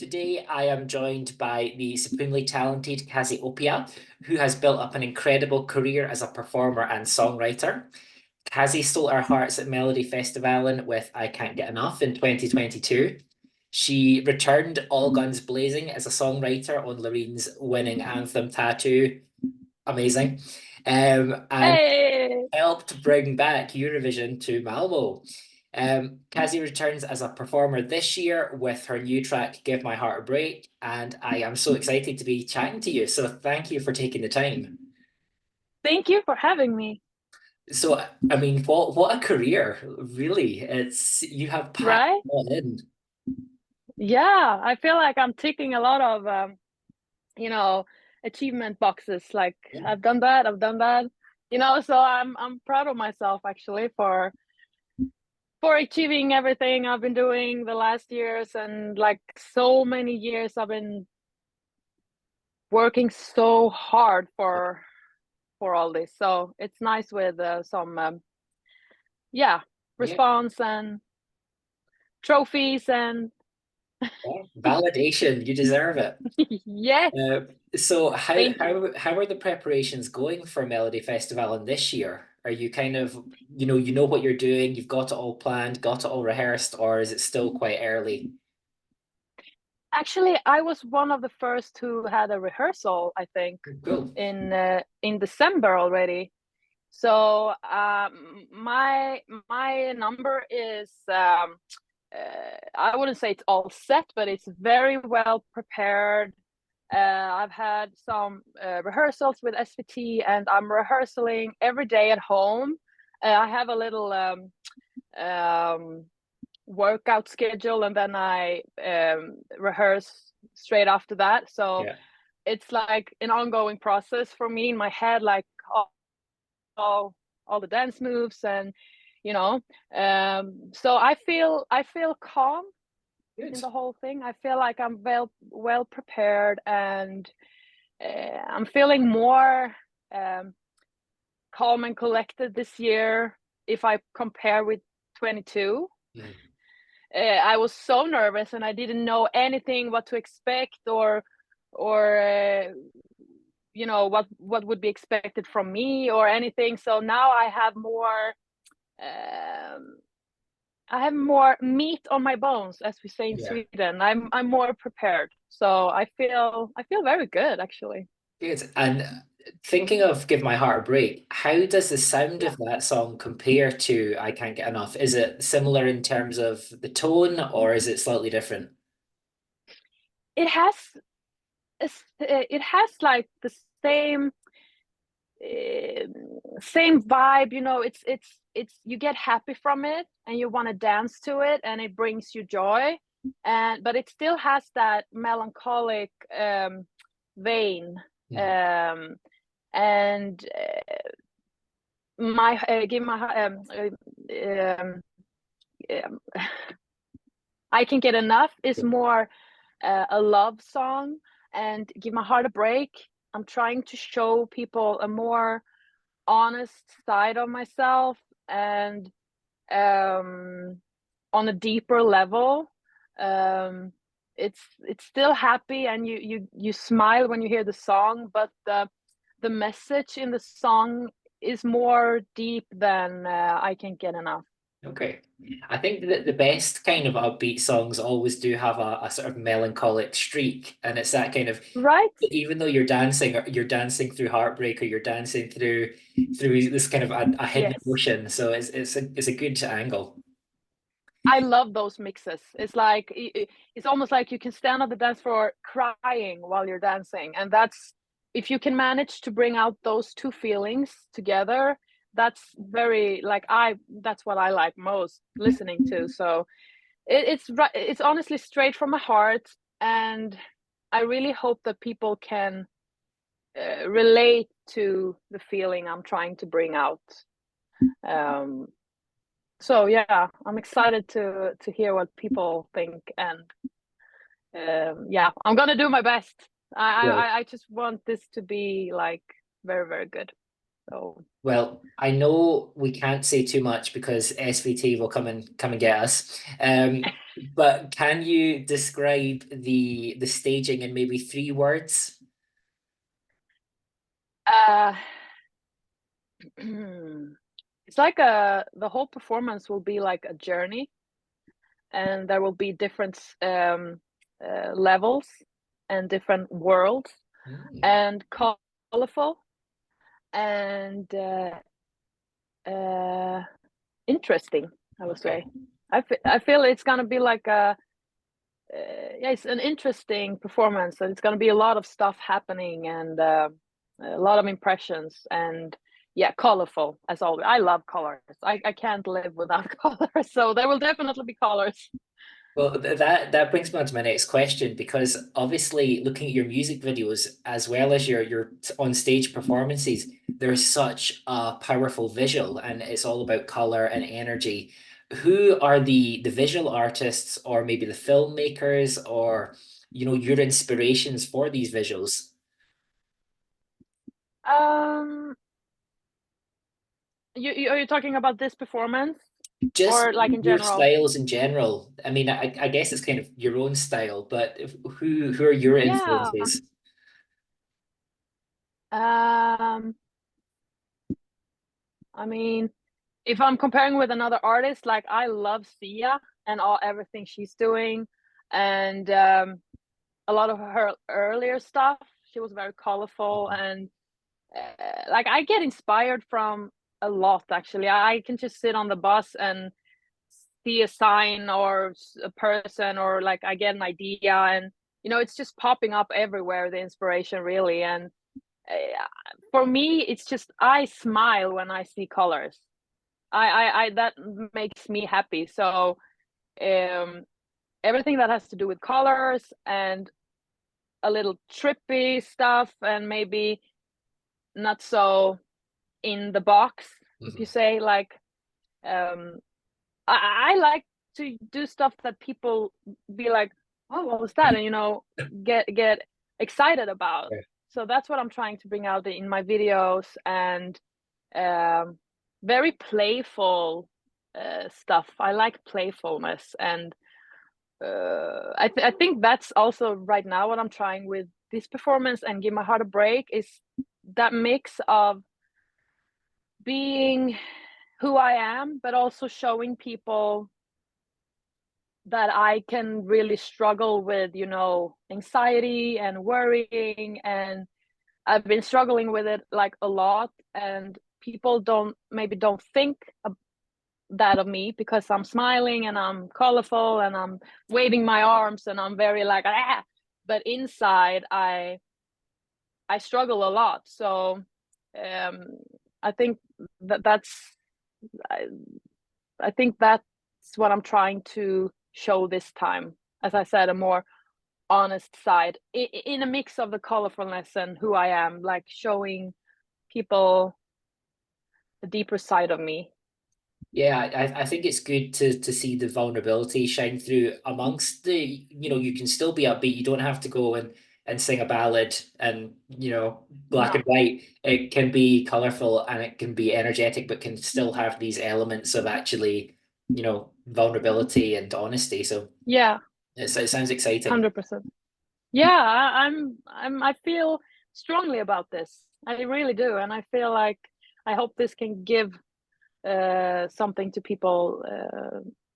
Today, I am joined by the supremely talented Cazzi Opeia, who has built up an incredible career as a performer and songwriter. Cazzi stole our hearts at Melodifestivalen with I Can't Get Enough in 2022. She returned all guns blazing as a songwriter on Loreen's winning anthem Tattoo. Amazing. And Hey, helped bring back Eurovision to Malmo. Cazzi returns as a performer this year with her new track, Give My Heart a Break, and I am so excited to be chatting to you. So thank you for taking the time. thank you for having me. So, I mean, what a career, really. It's you have packed Right? it all in. Yeah, I feel like I'm ticking a lot of you know, achievement boxes. Like Yeah. I've done that, I've done that. So I'm proud of myself actually for achieving everything I've been doing the last years, and like so many years I've been working so hard for all this. So it's nice with some yeah, Yeah. response and trophies and Yeah. Validation, you deserve it. yes, Uh, so how thank you. how how are the preparations going for Melodifestivalen this year? Are you kind of, you know what you're doing, you've got it all planned, got it all rehearsed, or is it still quite early? Actually, I was one of the first who had a rehearsal, I think, Cool. in December already. So my number is I wouldn't say it's all set, but it's very well prepared. I've had some rehearsals with SVT, and I'm rehearsing every day at home. I have a little um, workout schedule, and then I rehearse straight after that. So Yeah. it's like an ongoing process for me in my head, like all all the dance moves, and you know. So I feel calm in Good. the whole thing. I feel like I'm well prepared, and I'm feeling more um, calm and collected this year if I compare with 22. Mm. I was so nervous and I didn't know anything what to expect, or what would be expected from me or anything. So now um, I have more meat on my bones, as we say in Yeah. Sweden. I'm more prepared, so I feel very good actually. Good. And thinking of Give My Heart a Break, how does the sound Yeah, of that song compare to I Can't Get Enough? Is it similar in terms of the tone, or is it slightly different? it has it has like the same same vibe. It's you get happy from it and you want to dance to it and it brings you joy, and but it still has that melancholic vein. Mm. um and my give my um, I Can Get Enough is more a love song, and Give My Heart a Break, I'm trying to show people a more honest side of myself, and um, on a deeper level. Um, it's still happy, and you smile when you hear the song, but the message in the song is more deep than I Can't Get Enough. Okay. I think that the best kind of upbeat songs always do have a sort of melancholic streak. And it's that kind of, Right? even though you're dancing, or you're dancing through heartbreak, or you're dancing through this kind of a hidden Yes. emotion. So it's a good angle. I love those mixes. It's like it's almost like you can stand on the dance floor crying while you're dancing, and that's if you can manage to bring out those two feelings together. That's very like I. That's what I like most listening to. So it's honestly straight from my heart, and I really hope that people can relate to the feeling I'm trying to bring out. Um, so yeah, I'm excited to hear what people think, and yeah, I'm gonna do my best. I just want this to be like very, very good. So Well, I know we can't say too much because SVT will come and get us. But can you describe the staging in maybe 3 words? uh it's like the whole performance will be like a journey, and there will be different levels and different worlds, Mm, and colorful and uh, interesting, I would say. okay. I feel it's gonna be like a yeah, it's an interesting performance, and it's gonna be a lot of stuff happening, and a lot of impressions, and yeah, colorful as always. I love colors. I can't live without colors, so there will definitely be colors. Well, that brings me on to my next question because obviously looking at your music videos as well as your on stage performances, there's such a powerful visual and it's all about color and energy. Who are the visual artists or maybe the filmmakers or your inspirations for these visuals? Um, are you talking about this performance Just or like in your general? styles in general. I mean, I guess it's kind of your own style, but who are your Yeah. influences? Um, I mean, if I'm comparing with another artist, like I love Sia and all everything she's doing, and a lot of her earlier stuff. She was very colorful, and like I get inspired from a lot. Actually, I can just sit on the bus and see a sign or a person, or like I get an idea, and it's just popping up everywhere. The inspiration really, and for me, it's just I smile when I see colors. I that makes me happy. So um, everything that has to do with colors and a little trippy stuff, and maybe not so in the box, if you Mhm. say, like um, I like to do stuff that people be like, oh, what was that, and get excited about. Yeah. So that's what I'm trying to bring out in my videos, and um, very playful stuff. I like playfulness, and I think that's also right now what I'm trying with this performance and Give My Heart a Break, is that mix of being who I am, but also showing people that I can really struggle with, anxiety and worrying, and I've been struggling with it like a lot, and people don't think that of me because I'm smiling and I'm colorful and I'm waving my arms and I'm very like ah, but inside I struggle a lot. So um, I think that's I, I think that's what I'm trying to show this time. As I said, a more honest side in a mix of the colorfulness and who I am, like showing people the deeper side of me. Yeah, I think it's good to see the vulnerability shine through amongst you can still be upbeat. You don't have to go and sing a ballad and, black No. and white. It can be colorful and it can be energetic, but can still have these elements of actually, vulnerability and honesty. So Yeah, it sounds exciting. 100%. Yeah, I feel strongly about this. I really do, and I feel like I hope this can give something to people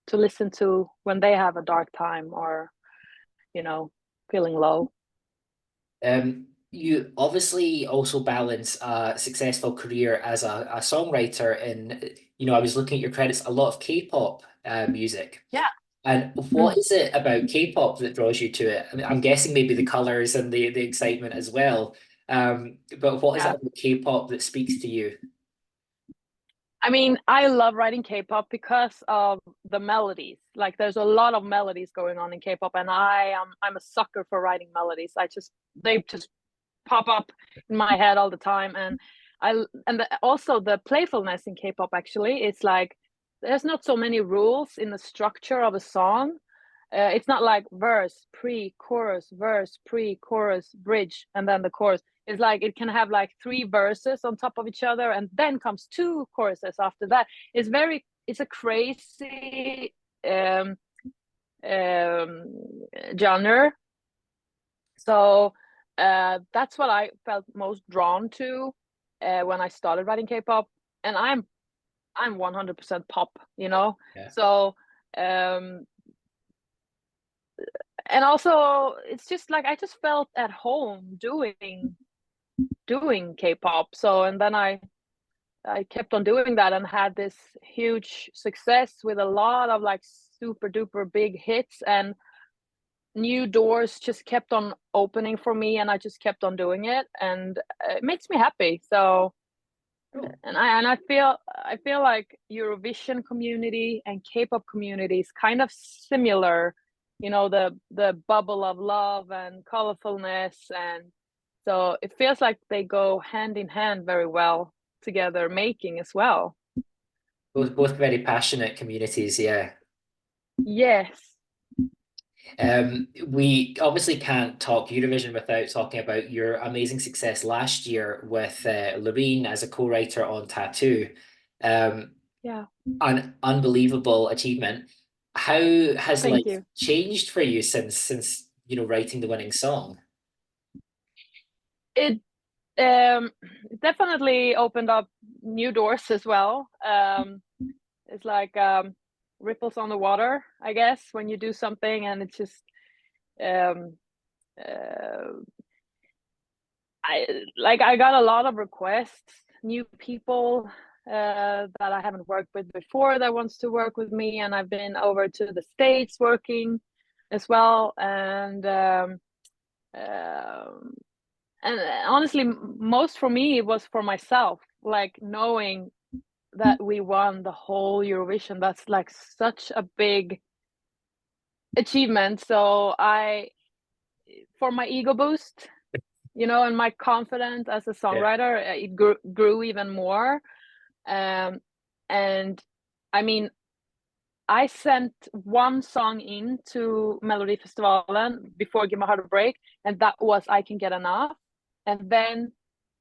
to listen to when they have a dark time, or feeling low. You obviously also balance a successful career as a songwriter in, I was looking at your credits, a lot of K-pop music. Yeah. And what Mm. is it about K-pop that draws you to it? I mean, I'm guessing maybe the colors and the excitement as well. But what is it Yeah. about K-pop that speaks to you? I mean, I love writing K-pop because of the melodies. Like, there's a lot of melodies going on in K-pop, and I'm a sucker for writing melodies. They just pop up in my head all the time, and also the playfulness in K-pop. Actually, it's like there's not so many rules in the structure of a song. it's not like verse, pre-chorus, verse, pre-chorus, bridge, and then the chorus. It's like it can have like 3 verses on top of each other, and then comes 2 choruses after that. It's a crazy um, genre. So that's what I felt most drawn to when I started writing K-pop, and I'm 100% pop, you know. Yeah. So and also it's just like I just felt at home doing K-pop. So and then I kept on doing that and had this huge success with a lot of like super duper big hits, and new doors just kept on opening for me, and I just kept on doing it, and it makes me happy. So and I feel like Eurovision community and K-pop community is kind of similar, you know, the bubble of love and colorfulness, and so it feels like they go hand in hand very well together, making as well. Both very passionate communities, yeah. Yes. We obviously can't talk Eurovision without talking about your amazing success last year with Loreen as a co-writer on Tattoo. Yeah. An unbelievable achievement. How has Thank life you. changed for you since writing the winning song? It definitely opened up new doors as well. It's like ripples on the water, I guess, when you do something and it's just um, uh, I got a lot of requests, new people that I haven't worked with before that wants to work with me, and I've been over to the States working as well, um, and honestly, most for me it was for myself, like knowing that we won the whole Eurovision. That's like such a big achievement. So for my ego boost, you know, and my confidence as a Yeah. songwriter, it grew even more. Um, and I mean, I sent one song in to Melodifestivalen before Give My Heart a Break, and that was I Can Get Enough. And then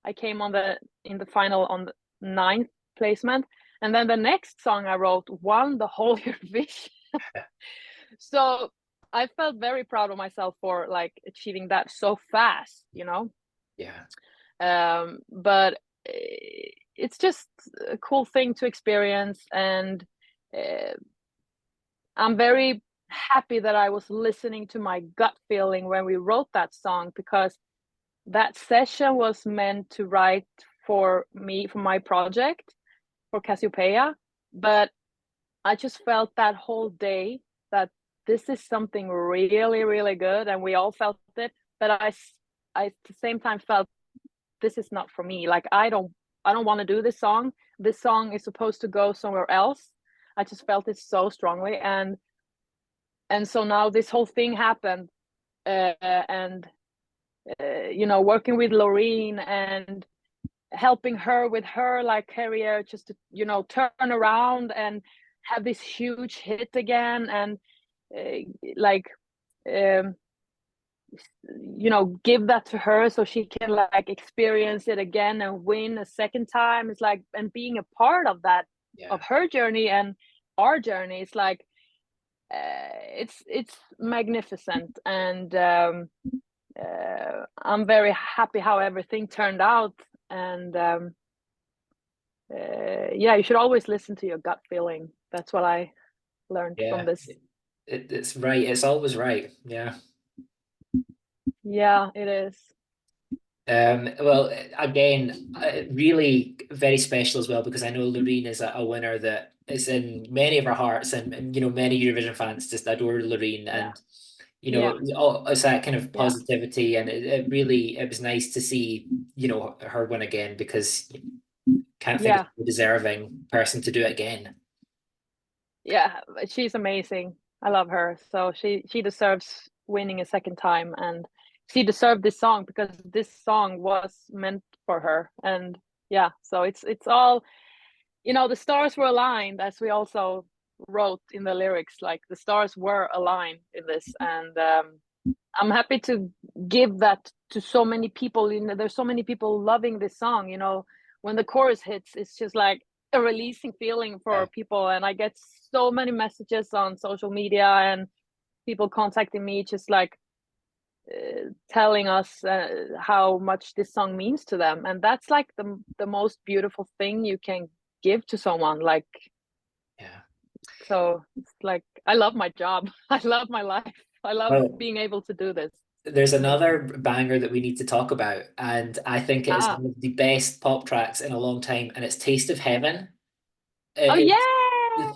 I came in the final on the 9th placement. And then the next song I wrote won the whole Eurovision. So I felt very proud of myself for like achieving that so fast, you know. Yeah. But it's just a cool thing to experience, and I'm very happy that I was listening to my gut feeling when we wrote that song, because that session was meant to write for me for my project for Cazzi Opeia, but I just felt that whole day that this is something really really good, and we all felt it, but I at the same time felt this is not for me. Like I don't want to do this song. This song is supposed to go somewhere else. I just felt it so strongly, and so now this whole thing happened, and you know, working with Loreen and helping her with her like career just to, you know, turn around and have this huge hit again, and like um you know, give that to her so she can like experience it again and win a second time. It's like, and being a part of that, Yeah. of her journey and our journey, it's like it's magnificent, and I'm very happy how everything turned out, and yeah, you should always listen to your gut feeling. That's what I learned from Yeah. this. It's right. It's always right. Yeah. Yeah, it is. Well, again, really very special as well, because I know Loreen is a winner that is in many of our hearts, and many Eurovision fans just adore Loreen, Yeah, and yeah, it's that kind of yeah, positivity, and it was nice to see her win again, because can't think of yeah, a deserving person to do it again. yeah. She's amazing. I love her. So she deserves winning a second time, and she deserved this song because this song was meant for her. And yeah, so it's all, you know, the stars were aligned, as we also wrote in the lyrics, like the stars were aligned in this, and I'm happy to give that to so many people. There's so many people loving this song. When the chorus hits, it's just like a releasing feeling for people, and I get so many messages on social media and people contacting me, just like telling us how much this song means to them, and that's like the most beautiful thing you can give to someone. Like, so it's like, I love my job. I love my life. I love being able to do this. There's another banger that we need to talk about, and I think it is one of the best pop tracks in a long time, and it's "Taste of Heaven." Oh yeah!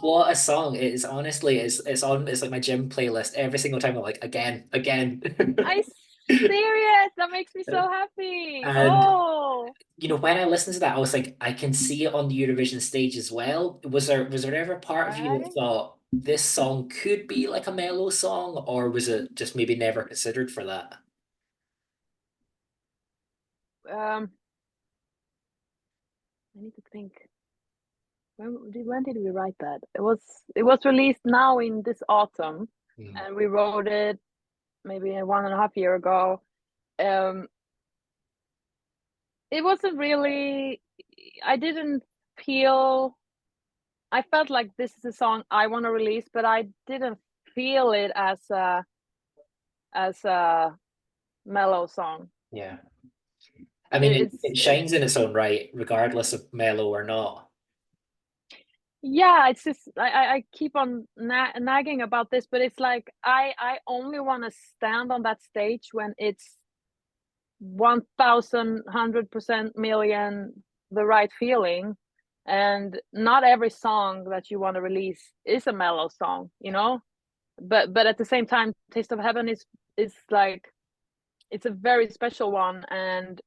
What a song! It is, honestly, it's on. It's like my gym playlist every single time. I'm like, again. I serious. That makes me so happy. And when I listened to that, I was like, I can see it on the Eurovision stage as well. Was there ever part of you that thought this song could be like a mellow song, or was it just maybe never considered for that? I need to think. When did we write that? It was released now in this autumn, and we wrote it maybe 1.5 years ago. It wasn't really. I didn't feel. I felt like this is a song I want to release, but I didn't feel it as a mellow song. Yeah. I mean, it shines in its own right, regardless of mellow or not. Yeah, it's just I keep on nagging about this, but it's like I only want to stand on that stage when it's 1,100% million the right feeling, and not every song that you want to release is a mellow song, but at the same time, Taste of Heaven is like, it's a very special one, and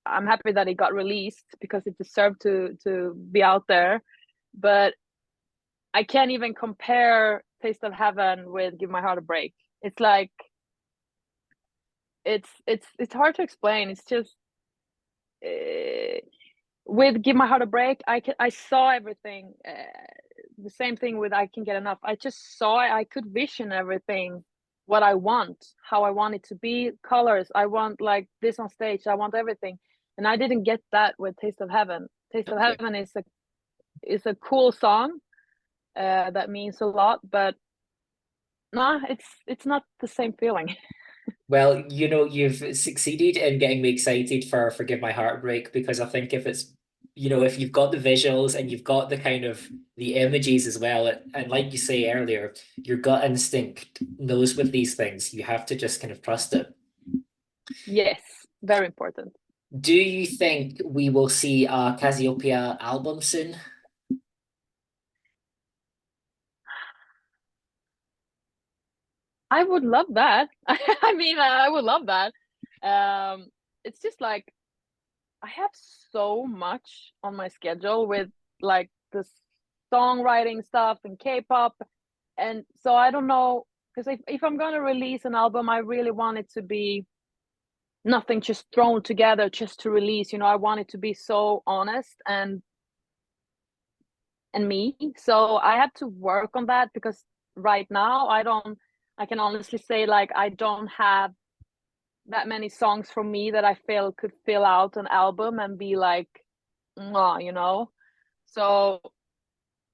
I'm happy that it got released because it deserved to be out there. But I can't even compare Taste of Heaven with Give My Heart a Break. It's like, it's hard to explain. It's just with Give My Heart a Break, I saw everything. The same thing with I Can Get Enough. I just saw it. I could vision everything, what I want, how I want it to be, colors. I want like this on stage. I want everything, and I didn't get that with Taste of Heaven. Taste of Heaven is a cool song that means a lot, but no, it's not the same feeling. Well, you've succeeded in getting me excited for Forgive My Heartbreak, because I think if you've got the visuals and you've got the kind of the images as well, and like you say earlier, your gut instinct knows with these things. You have to just kind of trust it. Yes, very important. Do you think we will see a Cazzi Opeia album soon? I would love that. I mean, I would love that. It's just like, I have so much on my schedule with like the songwriting stuff and K-pop, and so I don't know, because if I'm gonna release an album, I really want it to be nothing just thrown together just to release. I want it to be so honest and me. So I have to work on that, because right now I can honestly say, like, I don't have that many songs from me that I feel could fill out an album and be like, mwah. So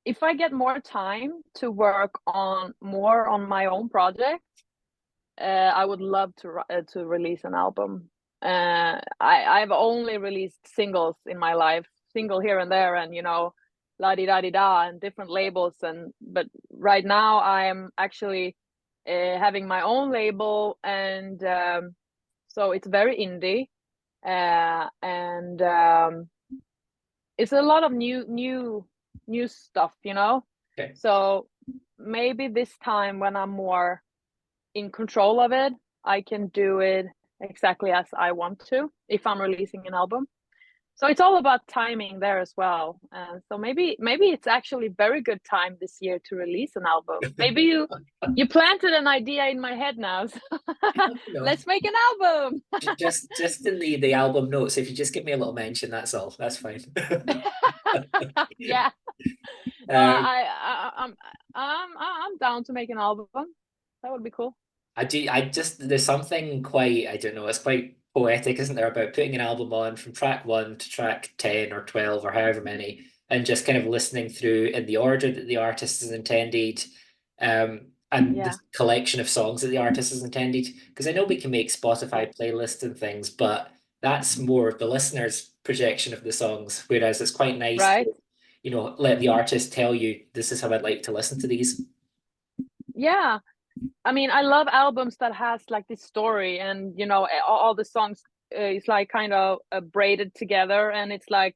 if I get more time to work on more on my own project, I would love to release an album. I've only released singles in my life, single here and there, and la di da di da, and different labels. But right now I am actually having my own label, and so it's very indie, and it's a lot of new stuff. Okay. So maybe this time, when I'm more in control of it, I can do it exactly as I want to if I'm releasing an album. So it's all about timing there as well. So maybe it's actually very good time this year to release an album. Maybe you planted an idea in my head now. So No, let's make an album. just in the album notes, if you just give me a little mention, that's all. That's fine. Yeah. No, Um, I'm down to make an album. That would be cool. I do. I just there's something quite I don't know. It's quite poetic, isn't there, about putting an album on from track 1 to track 10 or 12 or however many, and just kind of listening through in the order that the artist has intended, and the Yeah. collection of songs that the artist has intended. Because I know we can make Yeah. Spotify playlists and things, but that's more the listener's projection of the songs. Whereas it's quite nice Right. to, let the artist tell you this is how I'd like to listen to these. Yeah. I mean, I love albums that has like this story, and all the songs is like kind of braided together, and it's like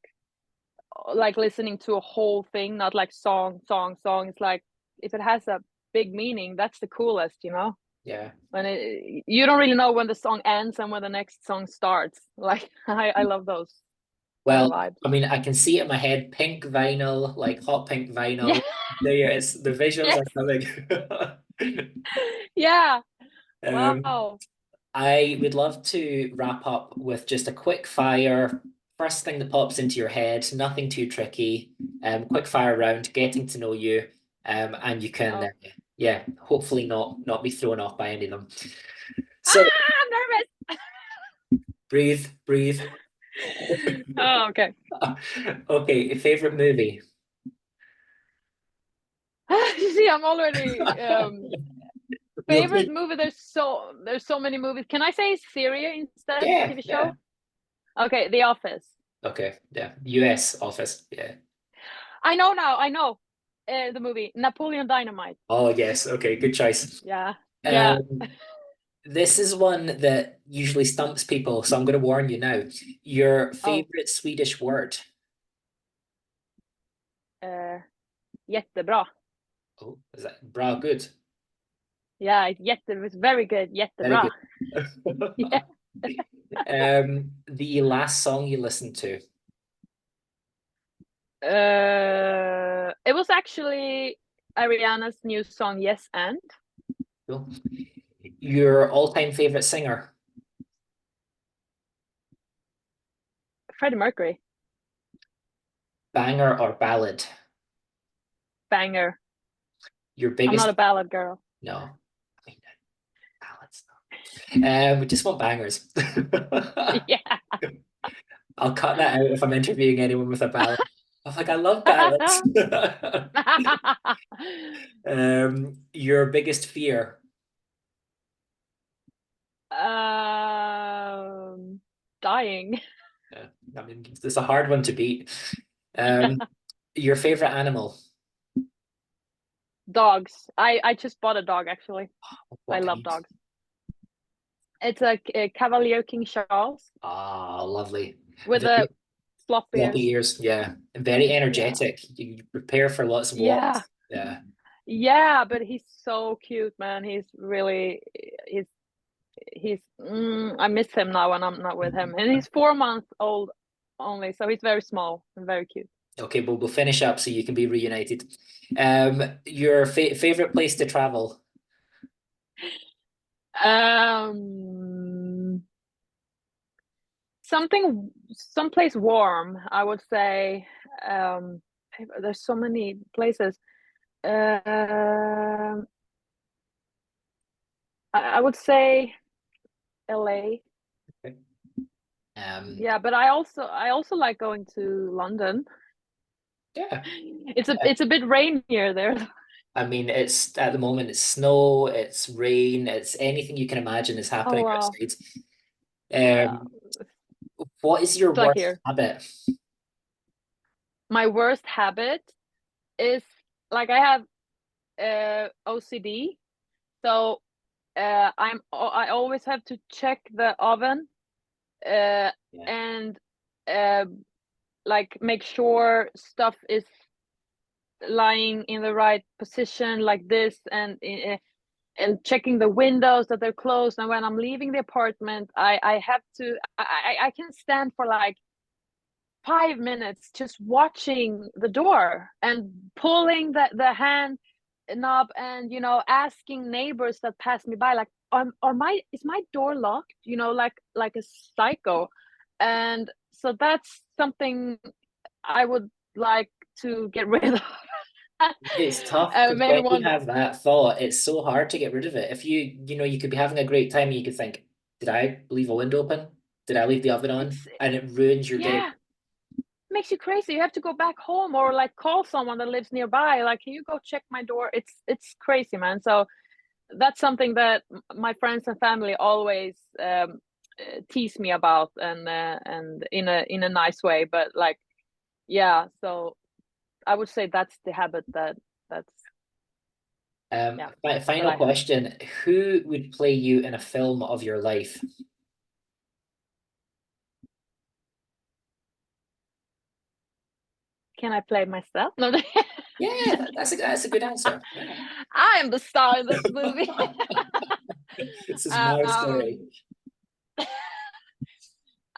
listening to a whole thing, not like song, song, song. It's like if it has a big meaning, that's the coolest. Yeah. When you don't really know when the song ends and when the next song starts. Like I love those kind of Well, vibes. I mean, I can see it in my head, pink vinyl, like hot pink Yeah, vinyl. The visuals yes, are coming. yeah. Um, Wow. I would love to wrap up with just a quick fire, first thing that pops into your head, nothing too tricky. Quick fire round, getting to know you, and you can, Oh, yeah, hopefully not be thrown off by any of them. So I'm nervous. breathe, breathe. Oh, okay. Okay, favorite movie. You see, I'm already We'll favorite take, movie. There's so many movies. Can I say series instead? yeah, TV yeah. show? Okay, The Office. Okay, yeah. US Office, yeah. I know now. I know the movie Napoleon Dynamite. Oh, yes. Okay, good choice. Yeah, yeah. Um, this is one that usually stumps people, so I'm going to warn you now. Your Oh, favorite Swedish word? uh, jättebra. Oh, is that bra good? Yeah, it was very good. Very Jättebra. good. Yeah. The last song you listened to? It was actually Ariana's new song Yes and Cool. Your all-time favorite singer? Freddie Mercury. Banger or ballad? Banger. Your I'm not biggest? a ballad girl. No, I mean ballads. We just want bangers. Yeah. I'll cut that out if I'm interviewing anyone with a ballad. I'm like, I love ballads. Your biggest fear? um, Dying. Yeah, I mean, it's a hard one to beat. Yeah. Your favorite animal? Dogs. I just bought a dog actually. I What love kind? dogs. It's a Cavalier King Charles Ah, lovely. with the Very flop floppy ears. ears. Yeah, and very Yeah. energetic. You prepare for lots of Yeah. walks. Yeah. Yeah, but he's so cute, man. I miss him now when I'm not with him. And he's 4 months old only, so he's very small and very cute. Okay, but we'll finish up so you can be reunited. Your favorite place to travel? Um, someplace warm, I would say. Um, there's so many places. I would say LA. Okay. Um, Yeah, but I also like going to London. yeah. It's a bit rainier there. I mean, it's at the moment it's snow, it's rain, it's anything you can imagine is Oh happening wow. outside. Yeah, Um, what is your it's like worst here. habit? My worst habit is like I have OCD, so I always have to check the oven uh, Yeah. and uh, like make sure stuff is lying in the right position like this, and checking the windows that they're closed. And when I'm leaving the apartment, I have to I can stand for like 5 minutes just watching the door and pulling the hand knob, and asking neighbors that pass me by, like, is my door locked, like a psycho. And so that's something I would like to get rid of. It's tough because Maybe when you one. have that thought, it's so hard to get rid of it. If you could be having a great time and you could think, did I leave a window open? Did I leave the oven on? It's And it ruins your day. Yeah, makes you crazy. You have to go back home or like call someone that lives nearby. Like, can you go check my door? It's crazy, man. So that's something that my friends and family always tease me about, and in a nice way. But like, yeah. So I would say that's the habit that's yeah that Final I have. question. Who would play you in a film of your life? Can I play myself? No. Yeah, that's a good answer. Yeah. I am the star in this movie. This is my story. um,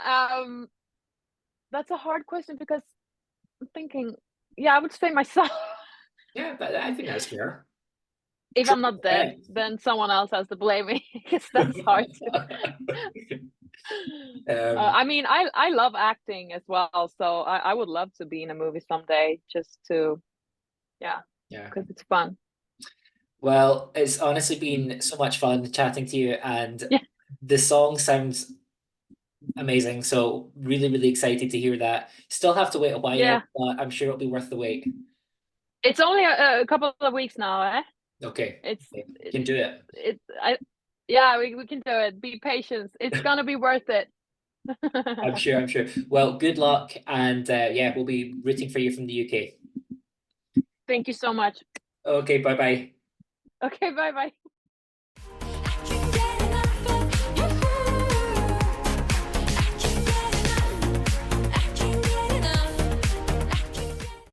um, that's a hard question because I'm thinking, yeah, I would say myself. Yeah, but I think that's fair. If True I'm not dead, respect. then someone else has to blame me because that's hard to. Um, I mean, I love acting as well, so I would love to be in a movie someday, just to, yeah, yeah. because it's fun. Well, it's honestly been so much fun chatting to you, and Yeah, the song sounds amazing. So really, really excited to hear that. Still have to wait a while, yeah. but I'm sure it'll be worth the wait. It's only a couple of weeks now, eh? Okay, It's okay. it, Can do it. it I Yeah, we can do it. Be patient. It's gonna be worth it. I'm sure. I'm sure. Well, good luck, and yeah, we'll be rooting for you from the UK. Thank you so much. Okay, bye bye. Okay, bye bye.